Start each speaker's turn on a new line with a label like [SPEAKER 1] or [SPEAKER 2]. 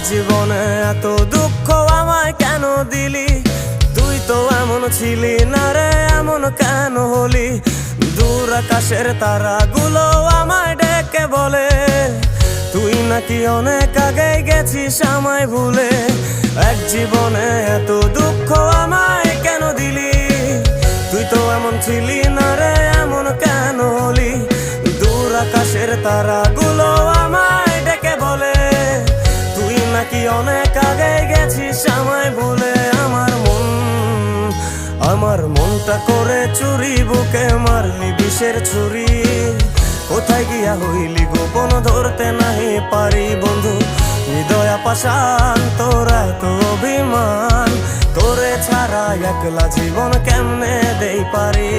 [SPEAKER 1] জীবনে এত দুঃখ আমায় কেন দিলি? তুই তো এমন ছিলি না রে, এমন কেন হলি? দূর আকাশের তারাগুলো আমায় ডেকে বলে তুই নাকি অনেক আগে গেছিস আমায় ভুলে। এক জীবনে এত দুঃখ আমায় কেন দিলি? তুই তো এমন ছিলি না রে, এমন কেন হলি? দূর আকাশের তারাগুলো আমায় ডেকে বলে তুই নাকি অনেক আগে গেছিস আমায় ভুলে। আমার মনটা করে চুরি, বুকে মারলি বিষের ছুরি। কোথায় গিয়া হইলি গোপন ধরতে নাহি পারি বন্ধু। হৃদয় পাষাণ তোর এত অভিমান, তোরে ছাড়া একলা জীবন কেমনে দেই পারি?